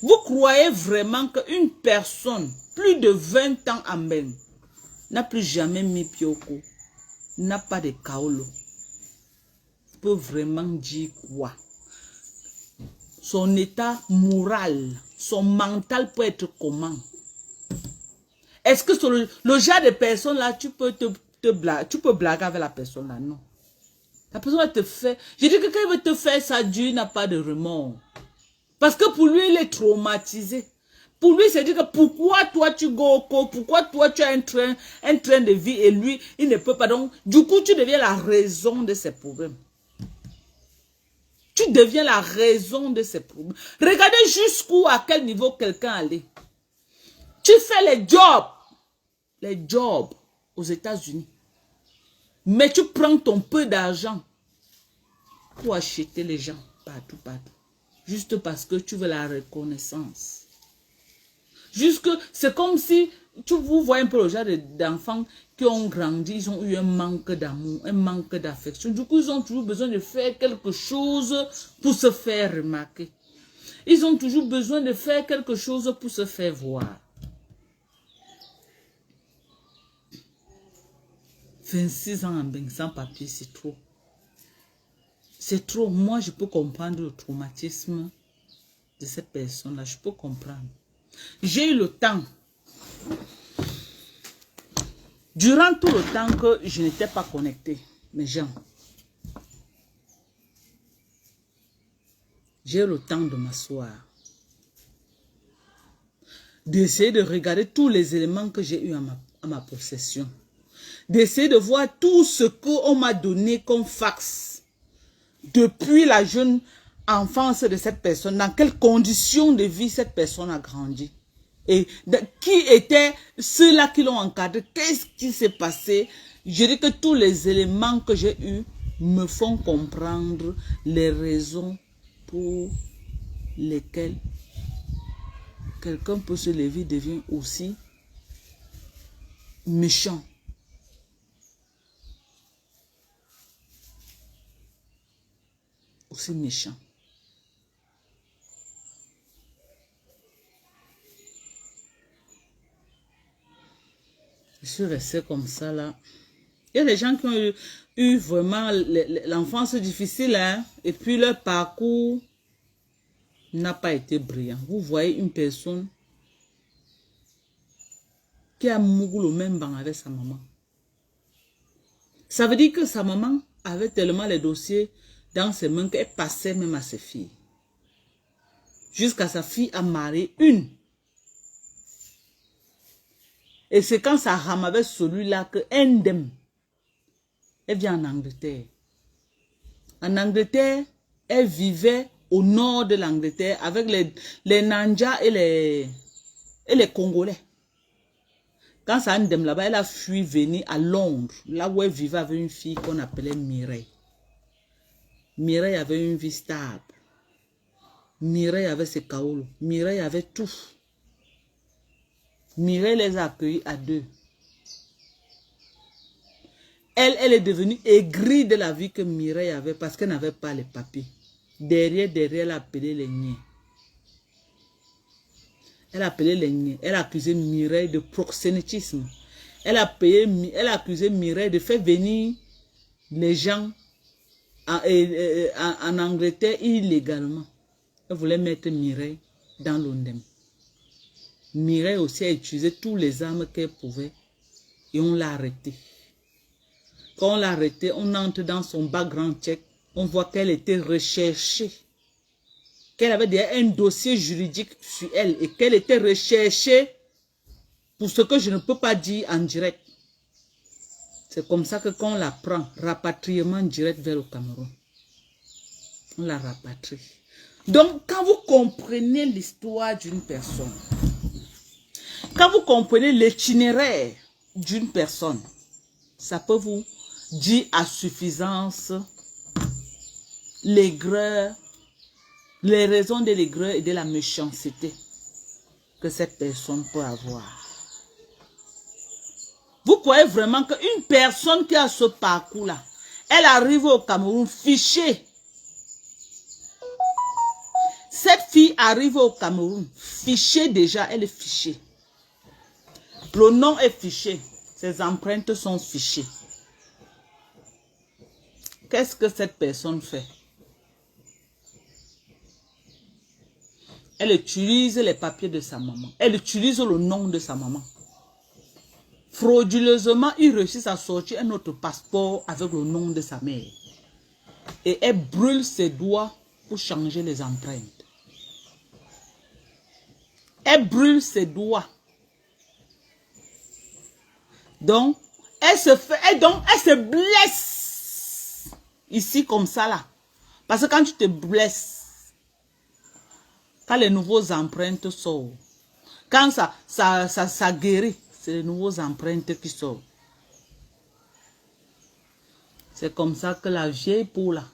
Vous croyez vraiment qu'une personne, plus de 20 ans en même, n'a plus jamais mis pied au cou, n'a pas de kaolo, peut vraiment dire quoi? Son état moral, son mental peut être comment? Est-ce que sur le genre de personne là, tu peux tu peux blaguer avec la personne là? Non. La personne va te faire. Je dis que quand il veut te faire ça, Dieu n'a pas de remords. Parce que pour lui, il est traumatisé. Pour lui, c'est dire que pourquoi toi tu go, pourquoi toi tu as un train de vie et lui, il ne peut pas. Donc, du coup, tu deviens la raison de ses problèmes. Tu deviens la raison de ses problèmes. Regardez jusqu'où, à quel niveau quelqu'un allait. Tu fais les jobs aux États-Unis. Mais tu prends ton peu d'argent pour acheter les gens partout. Juste parce que tu veux la reconnaissance. C'est comme si, vous voyez un peu le genre d'enfants qui ont grandi, ils ont eu un manque d'amour, un manque d'affection. Du coup, ils ont toujours besoin de faire quelque chose pour se faire remarquer. Ils ont toujours besoin de faire quelque chose pour se faire voir. 26 ans en bain sans papier, c'est trop. C'est trop. Moi, je peux comprendre le traumatisme de cette personne-là. Je peux comprendre. J'ai eu le temps. Durant tout le temps que je n'étais pas connectée, mes gens, j'ai eu le temps de m'asseoir. D'essayer de regarder tous les éléments que j'ai eu à ma possession. D'essayer de voir tout ce qu'on m'a donné comme fax depuis la jeune enfance de cette personne, dans quelles conditions de vie cette personne a grandi. Et qui étaient ceux-là qui l'ont encadré, qu'est-ce qui s'est passé. Je dis que tous les éléments que j'ai eus me font comprendre les raisons pour lesquelles quelqu'un peut se lever et devient aussi méchant. Aussi méchant. Je suis restée comme ça là. Il y a des gens qui ont eu vraiment l'enfance difficile, hein, et puis leur parcours n'a pas été brillant. Vous voyez une personne qui a mouru le même banc avec sa maman. Ça veut dire que sa maman avait tellement les dossiers dans ses mains qu'elle passait même à ses filles. Jusqu'à sa fille a marié une. Et c'est quand sa rame avait celui-là que indemne, elle vient en Angleterre. En Angleterre, elle vivait au nord de l'Angleterre avec les Nandjas et les Congolais. Quand ça indemne là-bas, elle a fui venir à Londres, là où elle vivait avec une fille qu'on appelait Mireille. Mireille avait une vie stable. Mireille avait ses kaolos. Mireille avait tout. Mireille les a accueillis à deux. Elle est devenue aigrie de la vie que Mireille avait parce qu'elle n'avait pas les papiers. Derrière, elle a appelé les niais. Elle a appelé les niais. Elle a accusé Mireille de proxénétisme. Elle a accusé Mireille de faire venir les gens en Angleterre illégalement. Elle voulait mettre Mireille dans l'ondem. Mireille aussi a utilisé tous les armes qu'elle pouvait et on l'a arrêtée. Quand on l'a arrêtée, on entre dans son background check, on voit qu'elle était recherchée, qu'elle avait déjà un dossier juridique sur elle et qu'elle était recherchée pour ce que je ne peux pas dire en direct. C'est comme ça que quand on la prend, rapatriement direct vers le Cameroun, on la rapatrie. Donc, quand vous comprenez l'histoire d'une personne, quand vous comprenez l'itinéraire d'une personne, ça peut vous dire à suffisance l'aigreur, les raisons de l'aigreur et de la méchanceté que cette personne peut avoir. Vous croyez vraiment qu'une personne qui a ce parcours-là, elle arrive au Cameroun fichée, Cette fille arrive au Cameroun, fichée déjà, elle est fichée. Le nom est fiché, ses empreintes sont fichées. Qu'est-ce que cette personne fait? Elle utilise les papiers de sa maman. Elle utilise le nom de sa maman. Frauduleusement, il réussit à sortir un autre passeport avec le nom de sa mère. Et elle brûle ses doigts pour changer les empreintes. Elle brûle ses doigts. Donc, elle se blesse. Ici, comme ça, là. Parce que quand tu te blesses, quand les nouveaux empreintes sortent, quand ça guérit, c'est les nouveaux empreintes qui sortent. C'est comme ça que la vieille peau là.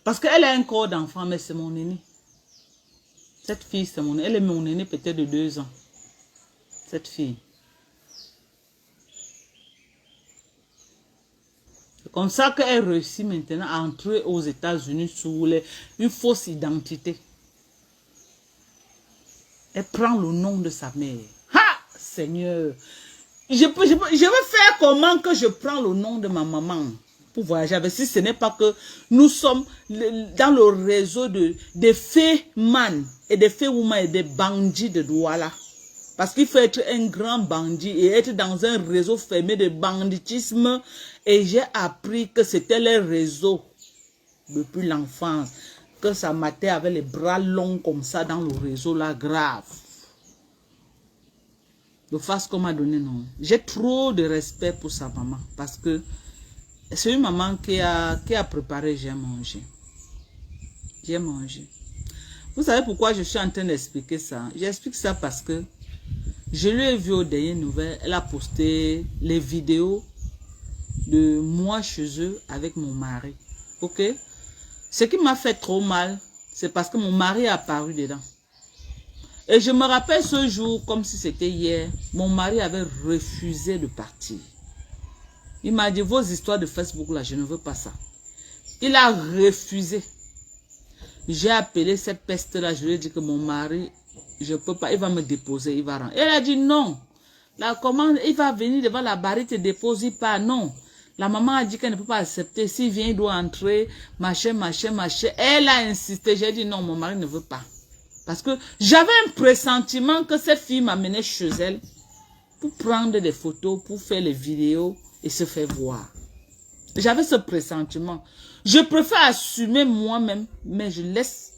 Parce qu'elle a un corps d'enfant, mais c'est mon aînée. Cette fille, c'est mon aînée. Elle est mon aînée peut-être de 2 ans. Cette fille. C'est comme ça qu'elle réussit maintenant à entrer aux États-Unis sous une fausse identité. Elle prend le nom de sa mère. Ha! Seigneur! Je veux faire comment que je prends le nom de ma maman pour voyager avec, si ce n'est pas que nous sommes dans le réseau des fées man et des fées woman et des bandits de Douala. Parce qu'il faut être un grand bandit et être dans un réseau fermé de banditisme. Et j'ai appris que c'était le réseau depuis l'enfance. Que ça matait avec les bras longs comme ça dans le réseau là, grave. Le face qu'on m'a donné, non. J'ai trop de respect pour sa maman. Parce que c'est une maman qui a préparé, j'ai mangé. J'ai mangé. Vous savez pourquoi je suis en train d'expliquer ça? J'explique ça parce que je lui ai vu aux dernières nouvelles, elle a posté les vidéos de moi chez eux avec mon mari. Ok? Ce qui m'a fait trop mal, c'est parce que mon mari est apparu dedans. Et je me rappelle ce jour, comme si c'était hier, mon mari avait refusé de partir. Il m'a dit, vos histoires de Facebook là, je ne veux pas ça. Il a refusé. J'ai appelé cette peste là, je lui ai dit que mon mari, je ne peux pas, il va me déposer, il va rentrer. Elle a dit non. La commande, il va venir devant la barre, il te dépose pas, non. La maman a dit qu'elle ne peut pas accepter. S'il vient, il doit entrer, machin. Elle a insisté. J'ai dit non, mon mari ne veut pas. Parce que j'avais un pressentiment que cette fille m'amenait chez elle pour prendre des photos, pour faire les vidéos et se faire voir. J'avais ce pressentiment. Je préfère assumer moi-même, mais je laisse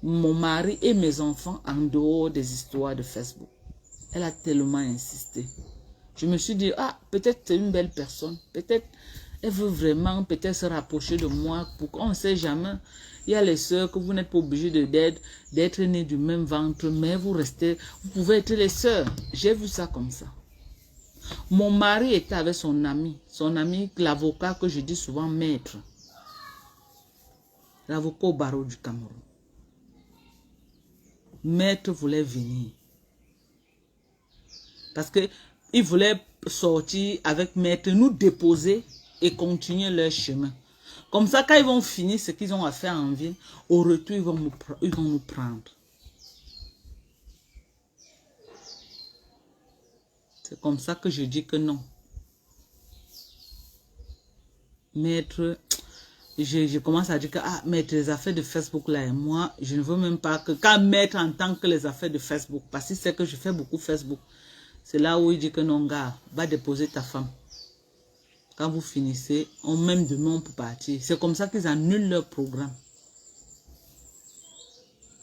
mon mari et mes enfants en dehors des histoires de Facebook. Elle a tellement insisté. Je me suis dit, ah, peut-être c'est une belle personne. Peut-être elle veut vraiment peut-être se rapprocher de moi. On ne sait jamais. Il y a les sœurs que vous n'êtes pas obligés d'être nés du même ventre, mais vous pouvez être les sœurs. J'ai vu ça comme ça. Mon mari était avec son ami, l'avocat que je dis souvent maître. L'avocat au barreau du Cameroun. Maître voulait venir. Parce que il voulait sortir avec maître, nous déposer et continuer leur chemin. Comme ça, quand ils vont finir ce qu'ils ont à faire en ville, au retour, ils vont nous prendre. C'est comme ça que je dis que non. Maître, je commence à dire que, ah, maître, les affaires de Facebook là, et moi, je ne veux même pas que, quand maître en tant que les affaires de Facebook, parce qu'il sait que je fais beaucoup Facebook, c'est là où il dit que non, gars, va déposer ta femme. Quand vous finissez, on même demain pour partir. C'est comme ça qu'ils annulent leur programme.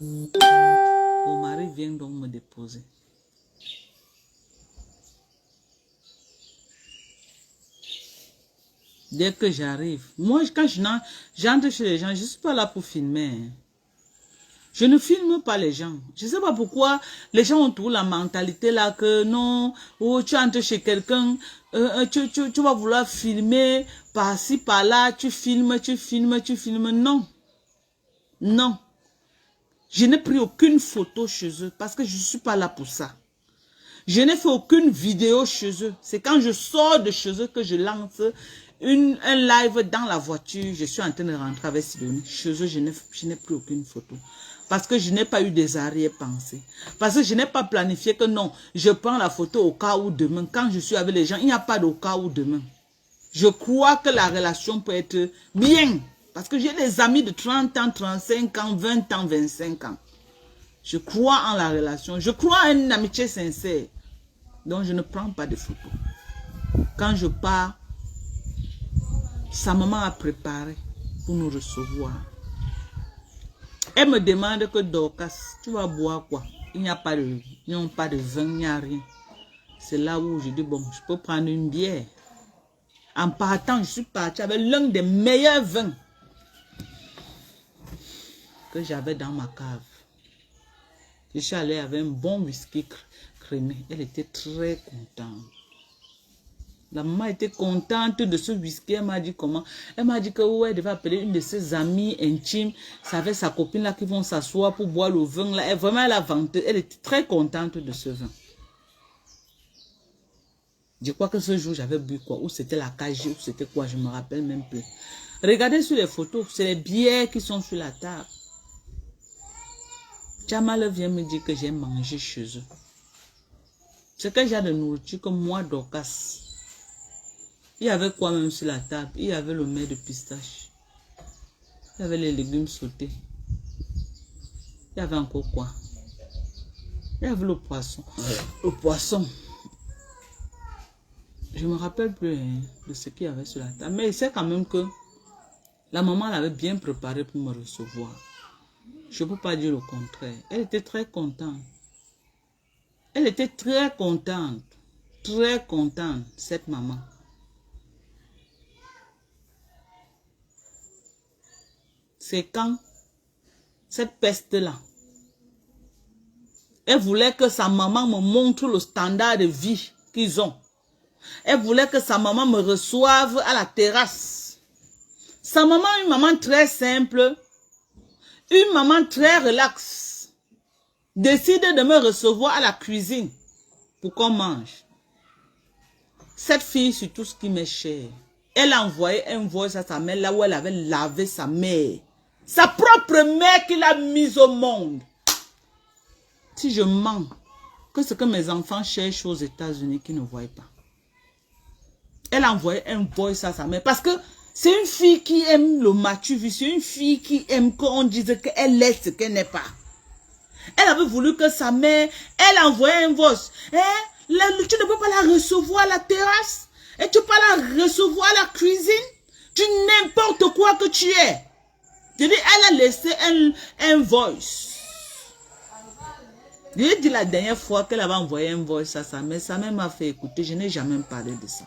Mon mari vient donc me déposer. Dès que j'arrive, moi quand j'entre chez les gens, je ne suis pas là pour filmer. Je ne filme pas les gens. Je ne sais pas pourquoi les gens ont toujours la mentalité là que non, oh, tu entres chez quelqu'un, tu vas vouloir filmer par-ci, par-là, tu filmes. Non. Non. Je n'ai pris aucune photo chez eux parce que je ne suis pas là pour ça. Je n'ai fait aucune vidéo chez eux. C'est quand je sors de chez eux que je lance un live dans la voiture. Je suis en train de rentrer avec Sidonie. Chez eux, je n'ai plus aucune photo. Parce que je n'ai pas eu des arrière-pensées. Parce que je n'ai pas planifié que non, je prends la photo au cas où demain. Quand je suis avec les gens, il n'y a pas de au cas où demain. Je crois que la relation peut être bien. Parce que j'ai des amis de 30 ans, 35 ans, 20 ans, 25 ans. Je crois en la relation. Je crois en une amitié sincère. Donc, je ne prends pas de photos. Quand je pars, sa maman a préparé pour nous recevoir. Elle me demande que Dorcas, tu vas boire quoi? Il n'y a pas de vin, il n'y a rien. C'est là où je dis, bon, je peux prendre une bière. En partant, je suis parti avec l'un des meilleurs vins que j'avais dans ma cave. Je suis allé avec un bon whisky crémé. Elle était très contente. La maman était contente de ce whisky. Elle m'a dit comment? Elle m'a dit que ouais, elle devait appeler une de ses amies intimes. C'est avec sa copine là qui vont s'asseoir pour boire le vin là. Elle a vanté. Elle était très contente de ce vin. Je crois que ce jour j'avais bu quoi? Ou c'était la KG ou c'était quoi? Je ne me rappelle même plus. Regardez sur les photos. C'est les bières qui sont sur la table. Jamal vient me dire que j'ai mangé chez eux. C'est que j'ai de nourriture que moi, Dorcas. Il y avait quoi même sur la table? Il y avait le mets de pistache. Il y avait les légumes sautés. Il y avait encore quoi? Il y avait le poisson. Le poisson. Je ne me rappelle plus de ce qu'il y avait sur la table. Mais c'est quand même que la maman l'avait bien préparé pour me recevoir. Je ne peux pas dire le contraire. Elle était très contente. Elle était très contente. Très contente, cette maman. C'est quand cette peste-là, elle voulait que sa maman me montre le standard de vie qu'ils ont. Elle voulait que sa maman me reçoive à la terrasse. Sa maman, une maman très simple, une maman très relaxe, décide de me recevoir à la cuisine pour qu'on mange. Cette fille, sur tout ce qui m'est cher, elle a envoyé un voice à sa mère là où elle avait lavé sa mère. Sa propre mère qui l'a mise au monde. Si je mens, que ce que mes enfants cherchent aux États-Unis qu'ils ne voient pas. Elle a envoyé un voice à sa mère parce que c'est une fille qui aime le matu vu, c'est une fille qui aime qu'on dise qu'elle est ce qu'elle n'est pas. Elle avait voulu que sa mère, elle a envoyé un voice. Tu ne peux pas la recevoir à la terrasse et tu peux pas la recevoir à la cuisine. Tu n'importe quoi que tu es. Je dis, elle a laissé un voice. Je lui ai dit la dernière fois qu'elle avait envoyé un voice à sa mère m'a fait écouter. Je n'ai jamais parlé de ça.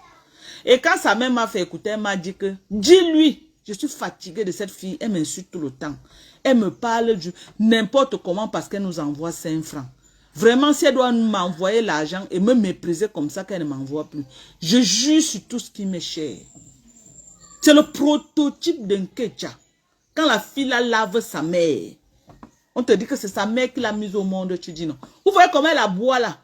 Et quand sa mère m'a fait écouter, elle m'a dit que, dis-lui, je suis fatiguée de cette fille, elle m'insulte tout le temps. Elle me parle du n'importe comment parce qu'elle nous envoie 5 francs. Vraiment, si elle doit m'envoyer l'argent et me mépriser comme ça qu'elle ne m'envoie plus, je jure sur tout ce qui m'est cher. C'est le prototype d'un ketchup. Quand la fille la lave sa mère, on te dit que c'est sa mère qui l'a mise au monde, tu dis non. Vous voyez comment elle la boit là?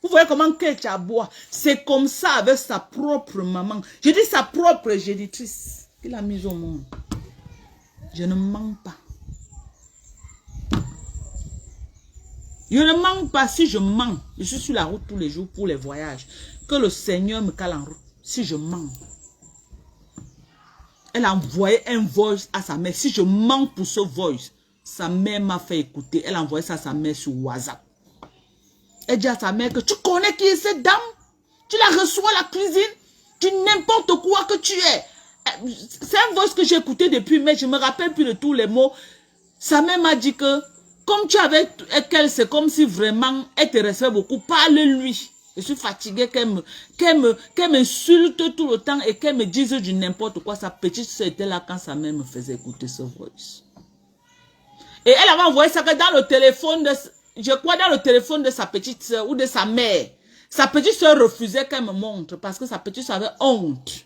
Vous voyez comment Ketcha boit? C'est comme ça avec sa propre maman. Je dis sa propre génitrice qui l'a mise au monde. Je ne mens pas. Je ne mens pas. Si je mens, je suis sur la route tous les jours pour les voyages. Que le Seigneur me cale en route. Si je mens. Elle a envoyé un voice à sa mère. Si je mens pour ce voice, sa mère m'a fait écouter. Elle a envoyé ça à sa mère sur WhatsApp. Elle dit à sa mère que tu connais qui est cette dame? Tu la reçois à la cuisine? Tu n'importe quoi que tu es. C'est un voice que j'ai écouté depuis, mais je ne me rappelle plus de tous les mots. Sa mère m'a dit que, comme tu avais qu'elle, c'est comme si vraiment elle te respecte beaucoup. Parle-lui. Je suis fatiguée qu'elle m'insulte tout le temps et qu'elle me dise du n'importe quoi. Sa petite soeur était là quand sa mère me faisait écouter ce voice. Et elle avait envoyé ça que dans le téléphone de... Je crois dans le téléphone de sa petite soeur ou de sa mère. Sa petite soeur refusait qu'elle me montre parce que sa petite soeur avait honte.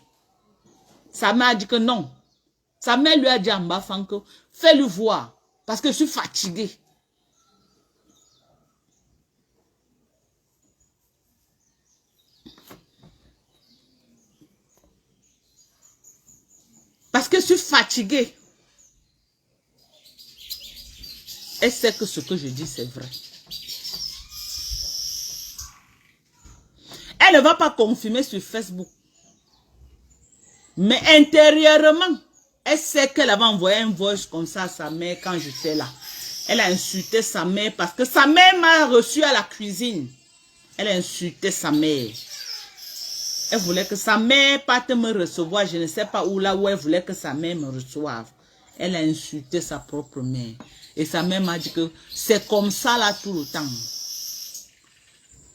Sa mère a dit que non. Sa mère lui a dit en bas, Franco, fais-lui voir parce que je suis fatiguée. Parce que je suis fatiguée. Elle sait que ce que je dis, c'est vrai. Elle ne va pas confirmer sur Facebook. Mais intérieurement, elle sait qu'elle avait envoyé un voice comme ça à sa mère quand j'étais là. Elle a insulté sa mère parce que sa mère m'a reçu à la cuisine. Elle a insulté sa mère. Elle voulait que sa mère parte me recevoir. Je ne sais pas où là où elle voulait que sa mère me reçoive. Elle a insulté sa propre mère. Et sa mère m'a dit que c'est comme ça là tout le temps.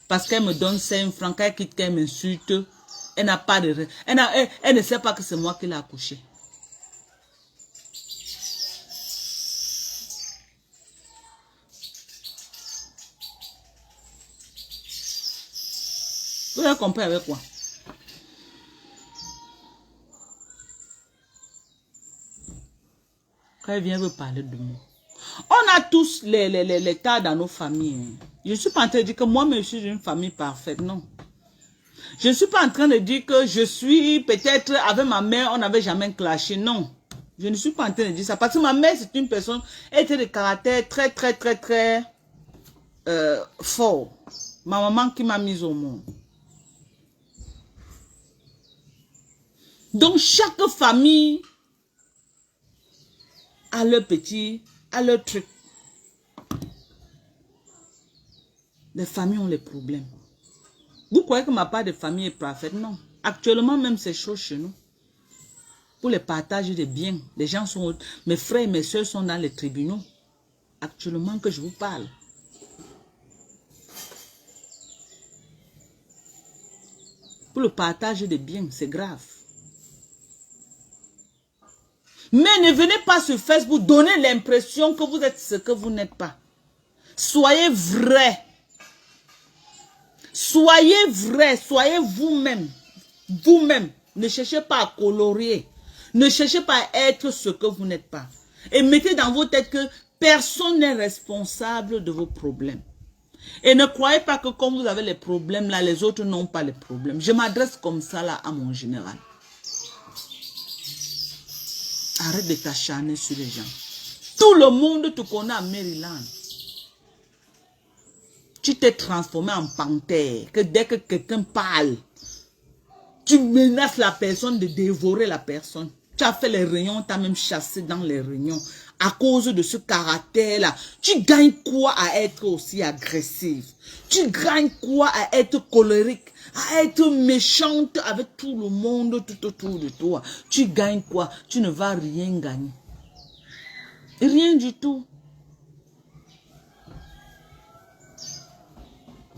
Parce qu'elle me donne 5 francs, quand elle quitte, qu'elle m'insulte, elle n'a pas de... Elle ne sait pas que c'est moi qui l'ai accouché. Vous avez compris avec quoi? Quand elle vient me parler de moi. On a tous les tas dans nos familles. Je ne suis pas en train de dire que moi-même je suis une famille parfaite, non. Je ne suis pas en train de dire que je suis peut-être avec ma mère, on n'avait jamais clashé, non. Je ne suis pas en train de dire ça. Parce que ma mère, c'est une personne, elle était de caractère très fort. Ma maman qui m'a mise au monde. Donc chaque famille a leur petit, a leur truc. Les familles ont les problèmes. Vous croyez que ma part de famille est parfaite? Non. Actuellement même c'est chaud chez nous. Pour les partages des biens, les gens sont... Mes frères et mes soeurs sont dans les tribunaux. Actuellement que je vous parle. Pour le partage des biens, c'est grave. Mais ne venez pas sur Facebook donner l'impression que vous êtes ce que vous n'êtes pas. Soyez vrai. Soyez vrai, soyez vous-même. Vous-même. Ne cherchez pas à colorier. Ne cherchez pas à être ce que vous n'êtes pas. Et mettez dans vos têtes que personne n'est responsable de vos problèmes. Et ne croyez pas que comme vous avez les problèmes là, les autres n'ont pas les problèmes. Je m'adresse comme ça là à mon général. Arrête de t'acharner sur les gens. Tout le monde te connaît à Maryland. Tu t'es transformé en panthère. Que dès que quelqu'un parle, tu menaces la personne de dévorer la personne. Tu as fait les réunions, tu as même chassé dans les réunions. À cause de ce caractère-là, tu gagnes quoi à être aussi agressive? Tu gagnes quoi à être colérique? À être méchante avec tout le monde tout autour de toi? Tu gagnes quoi? Tu ne vas rien gagner. Rien du tout.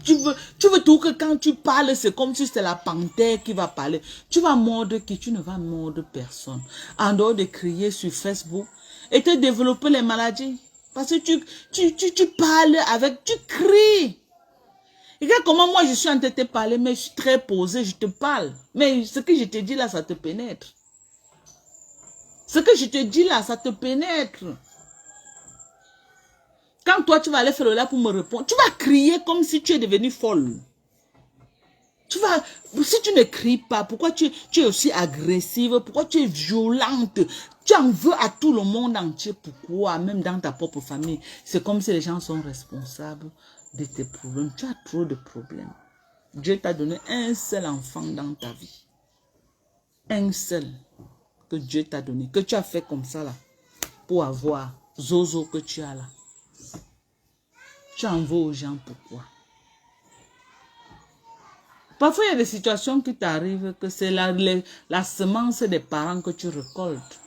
Tu veux tout que quand tu parles, c'est comme si c'était la panthère qui va parler. Tu vas mordre qui? Tu ne vas mordre personne. En dehors de crier sur Facebook et te développer les maladies. Parce que tu parles avec, tu cries. Regarde comment moi je suis en train de te parler, mais je suis très posée, je te parle. Mais ce que je te dis là, ça te pénètre. Ce que je te dis là, ça te pénètre. Quand toi, tu vas aller faire le là pour me répondre, tu vas crier comme si tu es devenue folle. Si tu ne cries pas, pourquoi tu es aussi agressive? Pourquoi tu es violente? Tu en veux à tout le monde entier. Pourquoi? Même dans ta propre famille. C'est comme si les gens sont responsables de tes problèmes. Tu as trop de problèmes. Dieu t'a donné un seul enfant dans ta vie. Un seul que Dieu t'a donné. Que tu as fait comme ça là. Pour avoir Zozo que tu as là. Tu en veux aux gens, pourquoi? Parfois, il y a des situations qui t'arrivent que c'est la semence des parents que tu récoltes.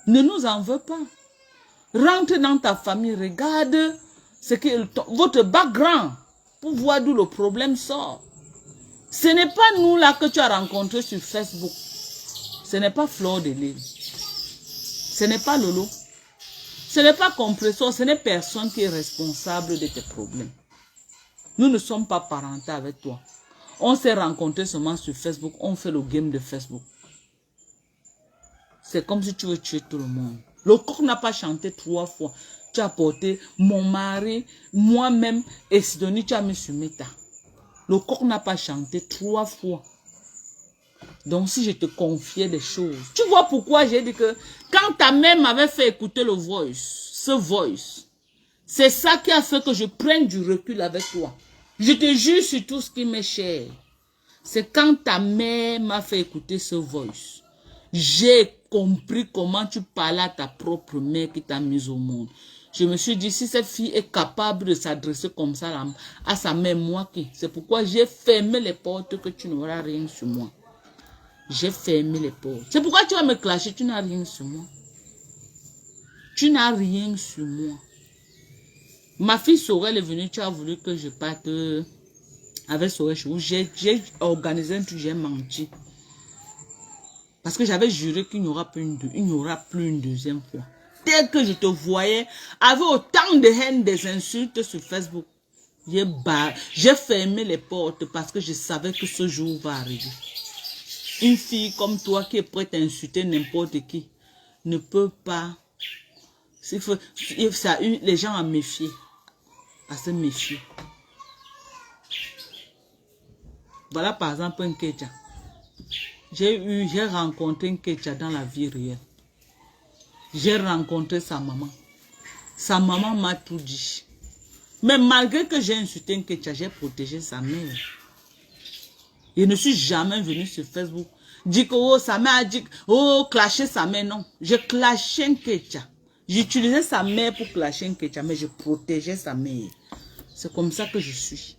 Ne nous en veux pas. Rentre dans ta famille, regarde votre background pour voir d'où le problème sort. Ce n'est pas nous là que tu as rencontré sur Facebook. Ce n'est pas Fleur de Lille. Ce n'est pas Lolo. Ce n'est pas Compressor, ce n'est personne qui est responsable de tes problèmes. Nous ne sommes pas parentés avec toi. On s'est rencontrés seulement sur Facebook, on fait le game de Facebook. C'est comme si tu veux tuer tout le monde. Le coq n'a pas chanté 3 fois. Tu as porté mon mari, moi-même, et Sidonie, tu as mis sur Meta. Le coq n'a pas chanté 3 fois. Donc, si je te confiais des choses, tu vois pourquoi j'ai dit que quand ta mère m'avait fait écouter le voice, ce voice, c'est ça qui a fait que je prenne du recul avec toi. Je te jure sur tout ce qui m'est cher. C'est quand ta mère m'a fait écouter ce voice. J'ai compris comment tu parlais à ta propre mère qui t'a mise au monde. Je me suis dit, si cette fille est capable de s'adresser comme ça à sa mère, moi qui. C'est pourquoi j'ai fermé les portes que tu n'auras rien sur moi. J'ai fermé les portes. C'est pourquoi tu vas me clasher, tu n'as rien sur moi. Tu n'as rien sur moi. Ma fille Sorel est venue, tu as voulu que je parte avec Sorel chez vous. J'ai organisé un truc, j'ai menti. Parce que j'avais juré qu'il n'y aura plus une deuxième fois. Dès que je te voyais, avec autant de haine, des insultes sur Facebook, j'ai fermé les portes parce que je savais que ce jour va arriver. Une fille comme toi qui est prête à insulter n'importe qui ne peut pas. Ça a eu les gens à méfier, à se méfier. Voilà par exemple un Ketia. J'ai rencontré un Ketia dans la vie réelle. J'ai rencontré sa maman. Sa maman m'a tout dit. Mais malgré que j'ai insulté un Ketia, j'ai protégé sa mère. Je ne suis jamais venu sur Facebook dire que oh, sa mère a dit, oh, clasher sa mère. Non, j'ai clashé un Ketia. J'utilisais sa mère pour clasher un Ketia, mais je protégeais sa mère. C'est comme ça que je suis.